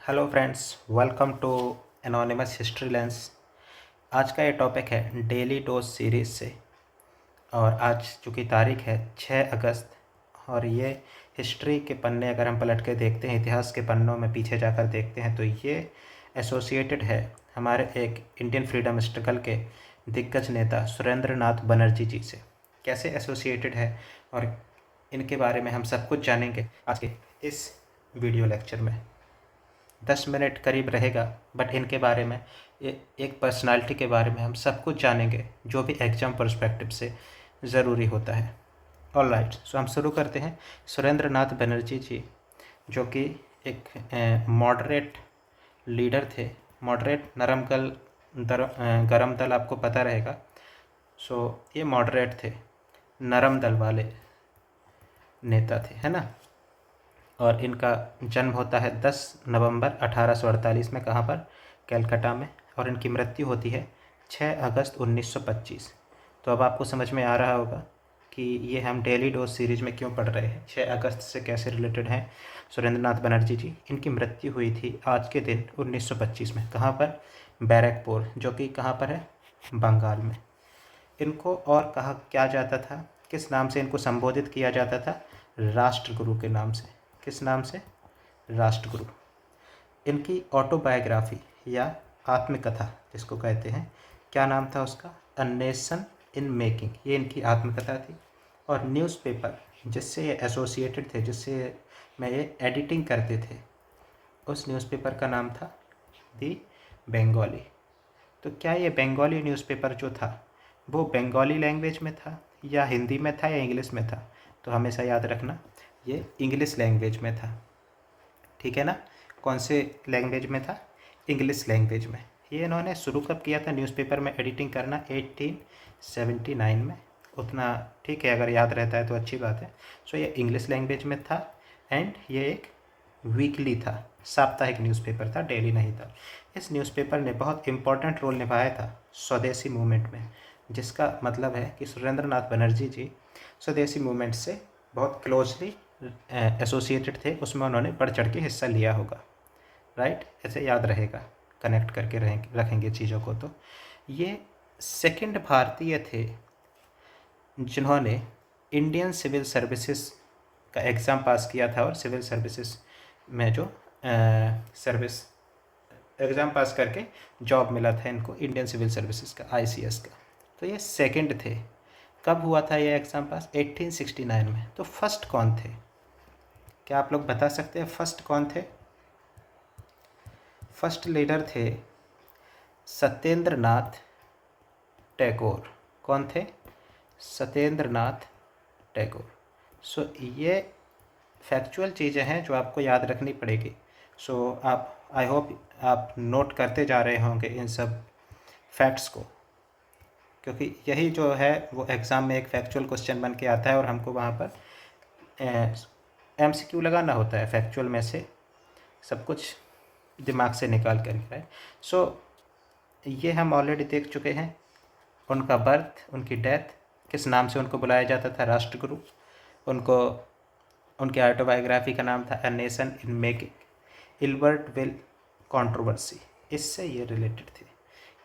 Hello friends, welcome to anonymous history lens. आज का ये टॉपिक है डेली डोज सीरीज़ से। और आज चूँकि तारीख है 6 अगस्त, और ये हिस्ट्री के पन्ने अगर हम पलट के देखते हैं, इतिहास के पन्नों में पीछे जाकर देखते हैं, तो ये एसोसिएटेड है हमारे एक इंडियन फ्रीडम स्ट्रगल के दिग्गज नेता सुरेंद्र नाथ बनर्जी जी से। कैसे एसोसिएटेड है और इनके बारे में हम सब कुछ जानेंगे आज के इस वीडियो लेक्चर में। 10 मिनट करीब रहेगा, बट इनके बारे में एक पर्सनालिटी के बारे में हम सब कुछ जानेंगे जो भी एग्जाम पर्सपेक्टिव से ज़रूरी होता है। ऑल राइट, सो हम शुरू करते हैं। सुरेंद्र नाथ बनर्जी जी, जो कि एक मॉडरेट लीडर थे। मॉडरेट गरम दल आपको पता रहेगा। सो ये मॉडरेट थे, नरम दल वाले नेता थे, है ना। और इनका जन्म होता है 10 नवंबर 1848 में। कहाँ पर? कलकत्ता में। और इनकी मृत्यु होती है 6 अगस्त 1925। तो अब आपको समझ में आ रहा होगा कि ये हम डेली डोज सीरीज में क्यों पढ़ रहे हैं, 6 अगस्त से कैसे रिलेटेड हैं सुरेंद्र नाथ बनर्जी जी। इनकी मृत्यु हुई थी आज के दिन 1925 में। कहाँ पर? बैरकपुर, जो कि कहाँ पर है? बंगाल में। इनको और कहा क्या जाता था, किस नाम से इनको संबोधित किया जाता था? राष्ट्रगुरु के नाम से। किस नाम से? राष्ट्रगुरु। इनकी ऑटोबायोग्राफी या आत्मकथा जिसको कहते हैं, क्या नाम था उसका? A nation in making. ये इनकी आत्मकथा थी। और न्यूज़पेपर जिससे ये एसोसिएटेड थे, जिससे में ये एडिटिंग करते थे, उस न्यूज़पेपर का नाम था दी बंगाली। तो क्या ये बंगाली न्यूज़पेपर जो था वो बंगाली लैंग्वेज में था या हिंदी में था या इंग्लिश में था? तो हमेशा याद रखना ये इंग्लिश लैंग्वेज में था, ठीक है ना। कौन से लैंग्वेज में था? इंग्लिश लैंग्वेज में। ये इन्होंने शुरू कब किया था न्यूज़पेपर में एडिटिंग करना? 1879 में। उतना ठीक है, अगर याद रहता है तो अच्छी बात है। सो ये इंग्लिश लैंग्वेज में था एंड ये एक वीकली था, साप्ताहिक न्यूज़पेपर था, डेली नहीं था। इस न्यूज़पेपर ने बहुत इम्पोर्टेंट रोल निभाया था स्वदेशी मूवमेंट में, जिसका मतलब है कि सुरेंद्र नाथ बनर्जी जी स्वदेशी मूवमेंट से बहुत क्लोजली एसोसिएटेड थे। उसमें उन्होंने बढ़ चढ़ के हिस्सा लिया होगा, राइट। ऐसे याद रहेगा, कनेक्ट करके रखेंगे चीज़ों को। तो ये सेकंड भारतीय थे जिन्होंने इंडियन सिविल सर्विसेज का एग्ज़ाम पास किया था, और सिविल सर्विसेज में जो सर्विस एग्ज़ाम पास करके जॉब मिला था इनको, इंडियन सिविल सर्विसेज का, ICS का। तो ये सेकंड थे। कब हुआ था ये एग्ज़ाम पास? 1869 में। तो फर्स्ट कौन थे? क्या आप लोग बता सकते हैं फर्स्ट कौन थे? फर्स्ट लीडर थे सत्येंद्र नाथ टैगोर। कौन थे? सत्येंद्र नाथ टैगोर। सो ये फैक्चुअल चीज़ें हैं जो आपको याद रखनी पड़ेगी। सो आप, आई होप आप नोट करते जा रहे होंगे इन सब फैक्ट्स को, क्योंकि यही जो है वो एग्ज़ाम में एक फैक्चुअल क्वेश्चन बन के आता है और हमको वहाँ पर MCQ लगाना होता है फैक्चुअल में से सब कुछ दिमाग से निकाल कर, राइट। सो ये हम ऑलरेडी देख चुके हैं। उनका बर्थ, उनकी डेथ, किस नाम से उनको बुलाया जाता था? राष्ट्रगुरु। उनको, उनकी ऑटोबायोग्राफी का नाम था a nation in making. Ilbert will controversy, इससे ये रिलेटेड थे।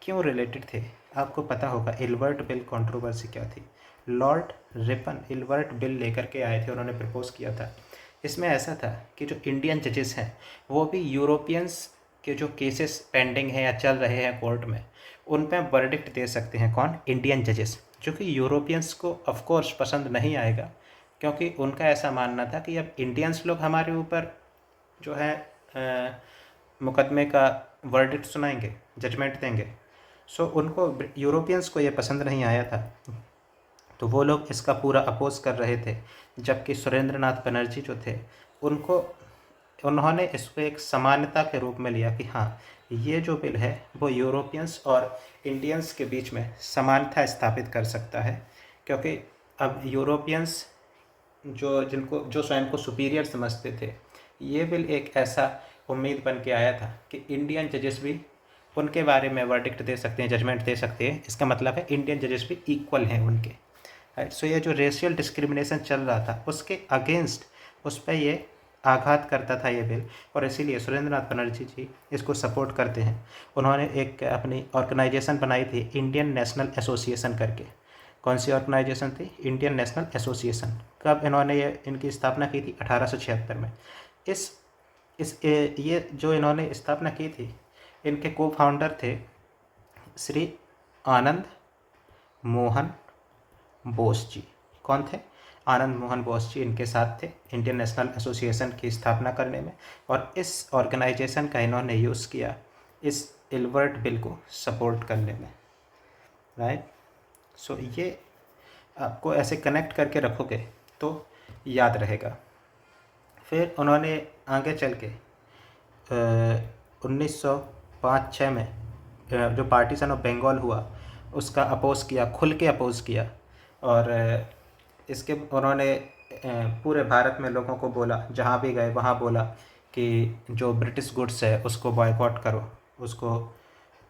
क्यों रिलेटेड थे? आपको पता होगा इल्बर्ट बिल कंट्रोवर्सी क्या थी। लॉर्ड रिपन इल्बर्ट बिल लेकर के आए थे, उन्होंने प्रपोज किया था। इसमें ऐसा था कि जो इंडियन जजेस हैं वो भी यूरोपियंस के जो केसेस पेंडिंग हैं या चल रहे हैं कोर्ट में, उन पर वर्डिक्ट दे सकते हैं। कौन? इंडियन जजेस। जो कि यूरोपियंस को ऑफकोर्स पसंद नहीं आएगा, क्योंकि उनका ऐसा मानना था कि अब इंडियंस लोग हमारे ऊपर जो है मुकदमे का वर्डिक्ट सुनाएंगे, जजमेंट देंगे। सो उनको, यूरोपियंस को ये पसंद नहीं आया था, तो वो लोग इसका पूरा अपोज कर रहे थे। जबकि सुरेंद्र नाथ बनर्जी जो थे, उन्होंने इसको एक समानता के रूप में लिया कि हाँ, ये जो बिल है वो यूरोपियंस और इंडियंस के बीच में समानता स्थापित कर सकता है। क्योंकि अब यूरोपियंस जो स्वयं को सुपीरियर समझते थे, ये बिल एक ऐसा उम्मीद बन के आया था कि इंडियन जजेस भी उनके बारे में वर्डिक्ट दे सकते हैं, जजमेंट दे सकते हैं। इसका मतलब है इंडियन जजेस भी इक्वल हैं उनके, राइट। सो ये जो रेशियल डिस्क्रिमिनेशन चल रहा था उसके अगेंस्ट, उस पर ये आघात करता था ये बिल, और इसीलिए सुरेंद्रनाथ बनर्जी जी इसको सपोर्ट करते हैं। उन्होंने एक अपनी ऑर्गेनाइजेशन बनाई थी, इंडियन नेशनल एसोसिएशन करके। कौन सी ऑर्गेनाइजेशन थी? Indian national association. कब इन्होंने ये इनकी स्थापना की थी? 1876 में। ये जो इन्होंने स्थापना की थी, इनके को फाउंडर थे श्री आनंद मोहन बोस जी। कौन थे? आनंद मोहन बोस जी इनके साथ थे इंडियन नेशनल एसोसिएशन की स्थापना करने में, और इस ऑर्गेनाइजेशन का इन्होंने यूज़ किया इस इल्बर्ट बिल को सपोर्ट करने में, राइट। सो ये आपको ऐसे कनेक्ट करके रखोगे तो याद रहेगा। फिर उन्होंने आगे चल के 1905-6 में जो पार्टीशन ऑफ बंगाल हुआ उसका अपोज़ किया, खुल के अपोज़ किया। और इसके उन्होंने पूरे भारत में लोगों को बोला, जहाँ भी गए वहाँ बोला कि जो ब्रिटिश गुड्स है उसको बॉयकॉट करो, उसको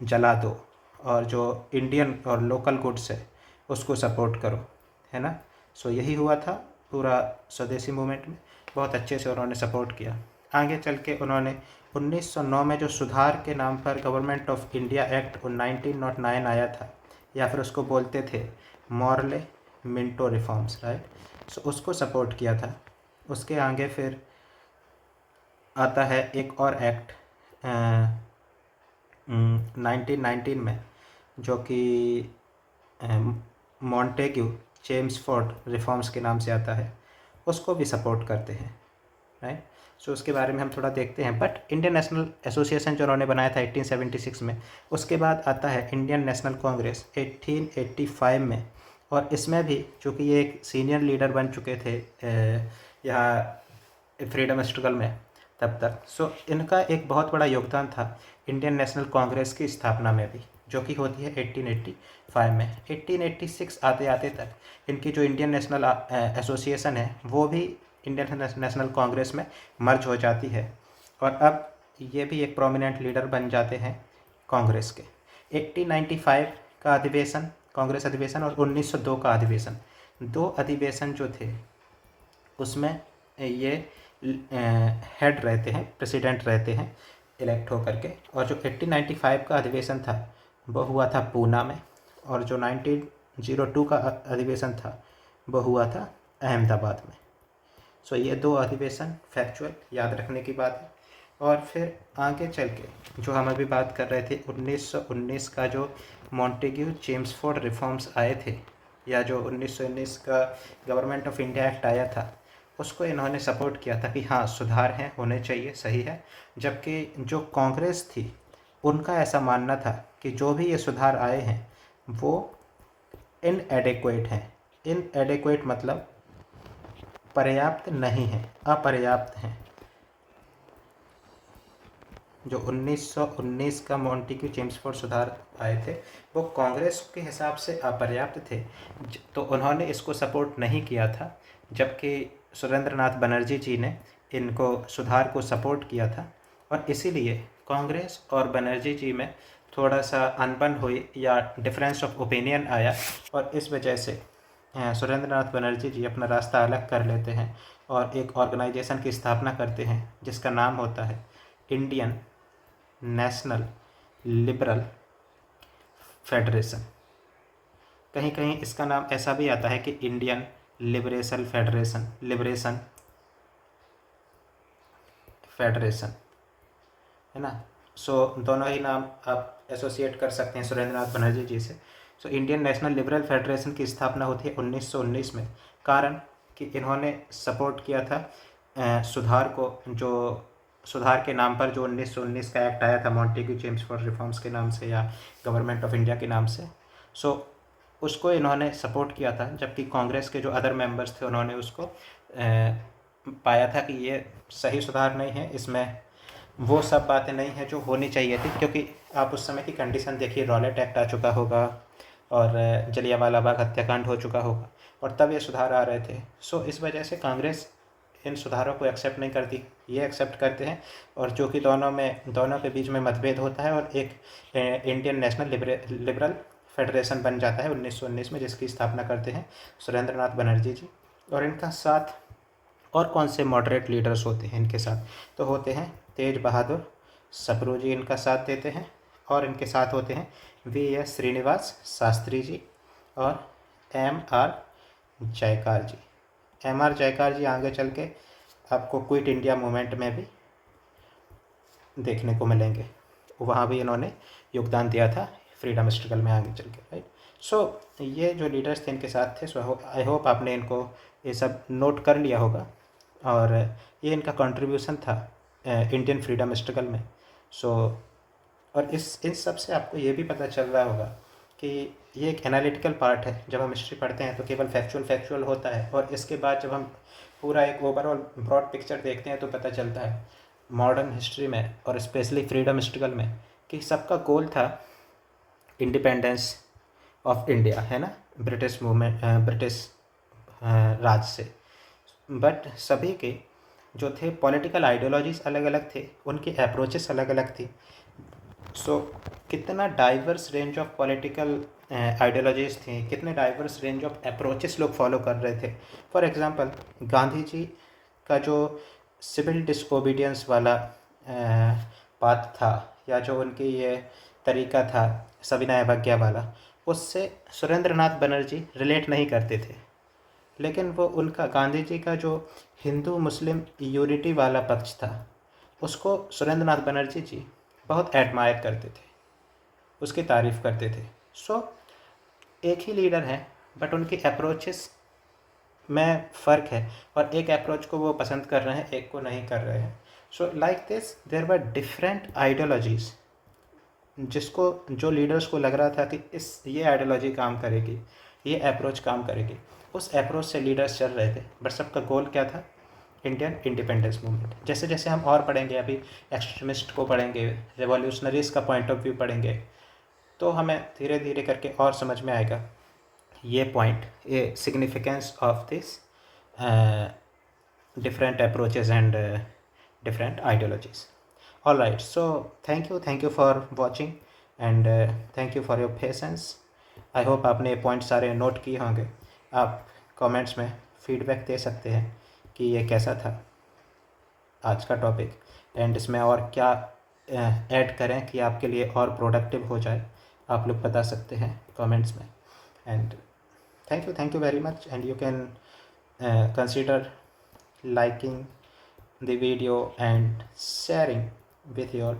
जला दो, और जो इंडियन और लोकल गुड्स है उसको सपोर्ट करो, है ना। सो यही हुआ था पूरा स्वदेशी मूवमेंट में। बहुत अच्छे से उन्होंने सपोर्ट किया। आगे चल के उन्होंने 1909 में जो सुधार के नाम पर गवर्नमेंट ऑफ इंडिया एक्ट 1909 आया था, या फिर उसको बोलते थे मॉर्ले मिंटो रिफॉर्म्स, राइट। सो उसको सपोर्ट किया था। उसके आगे फिर आता है एक और एक्ट 1919 में, जो कि मॉन्टेग्यू चेम्सफोर्ड रिफॉर्म्स के नाम से आता है, उसको भी सपोर्ट करते हैं, राइट। सो उसके बारे में हम थोड़ा देखते हैं। बट इंडियन नेशनल एसोसिएशन जो उन्होंने बनाया था 1876 में, उसके बाद आता है इंडियन नेशनल कांग्रेस 1885 में। और इसमें भी चूँकि ये एक सीनियर लीडर बन चुके थे यहाँ फ्रीडम स्ट्रगल में तब तक, सो इनका एक बहुत बड़ा योगदान था इंडियन नेशनल कांग्रेस की स्थापना में भी, जो कि होती है 1885 में। 1886 आते आते तक इनकी जो इंडियन नेशनल एसोसिएशन है वो भी इंडियन नेशनल कांग्रेस में मर्ज हो जाती है, और अब ये भी एक प्रोमिनेंट लीडर बन जाते हैं कांग्रेस के। 1895 का अधिवेशन, कांग्रेस अधिवेशन, और 1902 का अधिवेशन, दो अधिवेशन जो थे उसमें ये हेड रहते हैं, प्रेसिडेंट रहते हैं इलेक्ट होकर के। और जो 1895 का अधिवेशन था वो हुआ था पूना में, और जो 1902 का अधिवेशन था वो हुआ था अहमदाबाद में। सो ये दो अधिवेशन फैक्चुअल याद रखने की बात है। और फिर आगे चल के जो हम अभी बात कर रहे थे 1919 का जो मॉन्टेग्यू चेम्सफोर्ड रिफॉर्म्स आए थे, या जो 1919 का गवर्नमेंट ऑफ इंडिया एक्ट आया था, उसको इन्होंने सपोर्ट किया था कि हाँ सुधार हैं, होने चाहिए, सही है। जबकि जो कांग्रेस थी उनका ऐसा मानना था कि जो भी ये सुधार आए हैं वो इनएडेक्वेट हैं। इनएडेक्वेट मतलब पर्याप्त नहीं है, अपर्याप्त हैं। जो 1919 का मॉन्टेग्यू चेम्सफोर्ड सुधार आए थे वो कांग्रेस के हिसाब से अपर्याप्त थे, तो उन्होंने इसको सपोर्ट नहीं किया था। जबकि सुरेंद्रनाथ बनर्जी जी ने इनको सुधार को सपोर्ट किया था, और इसीलिए कांग्रेस और बनर्जी जी में थोड़ा सा अनबन हुई या डिफरेंस ऑफ ओपिनियन आया, और इस वजह से सुरेंद्रनाथ बनर्जी जी अपना रास्ता अलग कर लेते हैं और एक ऑर्गेनाइजेशन की स्थापना करते हैं जिसका नाम होता है इंडियन नेशनल लिबरल फेडरेशन। कहीं कहीं इसका नाम ऐसा भी आता है कि इंडियन लिबरेशन फेडरेशन, है ना। सो दोनों ही नाम आप एसोसिएट कर सकते हैं सुरेंद्रनाथ बनर्जी जी से। So Indian national liberal federation की स्थापना होती है 1919 में, कारण कि इन्होंने सपोर्ट किया था सुधार को, जो सुधार के नाम पर जो 1919 का एक्ट आया था मॉन्टेग्यू चेम्सफोर्ड रिफॉर्म्स के नाम से या गवर्नमेंट ऑफ इंडिया के नाम से। सो उसको इन्होंने सपोर्ट किया था, जबकि कांग्रेस के जो अदर मेंबर्स थे उन्होंने उसको पाया था कि ये सही सुधार नहीं है, इसमें वो सब बातें नहीं हैं जो होनी चाहिए थी। क्योंकि आप उस समय की कंडीशन देखिए, रॉलेट एक्ट आ चुका होगा और जलियांवाला बाग हत्याकांड हो चुका होगा, और तब ये सुधार आ रहे थे। सो इस वजह से कांग्रेस इन सुधारों को एक्सेप्ट नहीं करती, ये एक्सेप्ट करते हैं, और जो कि दोनों के बीच में मतभेद होता है, और एक इंडियन नेशनल लिबरल फेडरेशन बन जाता है 1919 में, जिसकी स्थापना करते हैं सुरेंद्रनाथ बनर्जी जी। और इनका साथ और कौन से मॉडरेट लीडर्स होते हैं इनके साथ? तो होते हैं तेज बहादुर सप्रू जी इनका साथ देते हैं, और इनके साथ होते हैं V.S. श्रीनिवास शास्त्री जी और M.R. जयकार जी। M.R. जयकार जी आगे चल के आपको क्विट इंडिया मूवमेंट में भी देखने को मिलेंगे, वहाँ भी इन्होंने योगदान दिया था फ्रीडम स्ट्रगल में आगे चल के, राइट। सो ये जो लीडर्स थे इनके साथ थे। सो आई होप आपने इनको ये सब नोट कर लिया होगा, और ये इनका कंट्रीब्यूशन था इंडियन फ्रीडम स्ट्रगल में। सो और इन सब से आपको ये भी पता चल रहा होगा कि ये एक एनालिटिकल पार्ट है। जब हम हिस्ट्री पढ़ते हैं तो केवल फैक्चुअल होता है, और इसके बाद जब हम पूरा एक ओवरऑल ब्रॉड पिक्चर देखते हैं तो पता चलता है मॉडर्न हिस्ट्री में और स्पेशली फ्रीडम स्ट्रगल में कि सबका गोल था इंडिपेंडेंस ऑफ इंडिया, है ना, ब्रिटिश मूवमेंट, ब्रिटिश राज से। बट सभी के जो थे पॉलिटिकल आइडियोलॉजीज अलग अलग थे, उनकी अप्रोचेस अलग अलग थी। सो कितना diverse range of political ideologies थी, कितने डाइवर्स रेंज ऑफ अप्रोचेस लोग फॉलो कर रहे थे। फॉर एग्जांपल गांधी जी का जो सिविल डिसओबीडियंस वाला पाथ था, या जो उनकी ये तरीका था सविनय अवज्ञा वाला, उससे सुरेंद्रनाथ बनर्जी रिलेट नहीं करते थे। लेकिन वो उनका गांधी जी का जो हिंदू मुस्लिम यूनिटी वाला पक्ष था, उसको सुरेंद्रनाथ बनर्जी जी बहुत एडमायर करते थे, उसकी तारीफ़ करते थे। सो एक ही लीडर है बट उनकी अप्रोचेस में फ़र्क है, और एक अप्रोच को वो पसंद कर रहे हैं, एक को नहीं कर रहे हैं। So like this there were different ideologies, जिसको जो लीडर्स को लग रहा था कि ये आइडियोलॉजी काम करेगी, ये अप्रोच काम करेगी, उस अप्रोच से लीडर्स चल रहे थे। बट सबका गोल क्या था? Indian independence movement. जैसे जैसे हम और पढ़ेंगे, अभी एक्सट्रीमिस्ट को पढ़ेंगे, रेवोल्यूशनरीज़ का पॉइंट ऑफ व्यू पढ़ेंगे, तो हमें धीरे धीरे करके और समझ में आएगा ये पॉइंट, ये significance of this different approaches and different ideologies. All right, so thank you for watching, and thank you for your patience. I hope आपने ये पॉइंट सारे नोट किए होंगे। आप कमेंट्स में फीडबैक दे सकते हैं कि ये कैसा था आज का टॉपिक, एंड इसमें और क्या ऐड करें कि आपके लिए और प्रोडक्टिव हो जाए, आप लोग बता सकते हैं कमेंट्स में। And thank you very much, and you can consider liking the video and sharing with your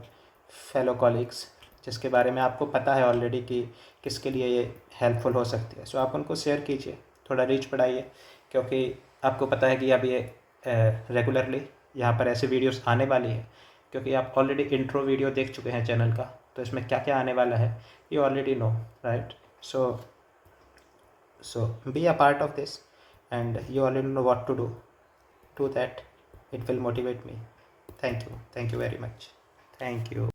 fellow colleagues, जिसके बारे में आपको पता है ऑलरेडी कि किसके लिए ये हेल्पफुल हो सकती है। सो आप उनको शेयर कीजिए, थोड़ा रीच बढ़ाइए, क्योंकि आपको पता है कि अब ये रेगुलरली यहाँ पर ऐसे वीडियोस आने वाली है, क्योंकि आप ऑलरेडी इंट्रो वीडियो देख चुके हैं चैनल का, तो इसमें क्या क्या आने वाला है you already know, right? So be a part of this, and you already know what to do that it will motivate me. Thank you very much. Thank you.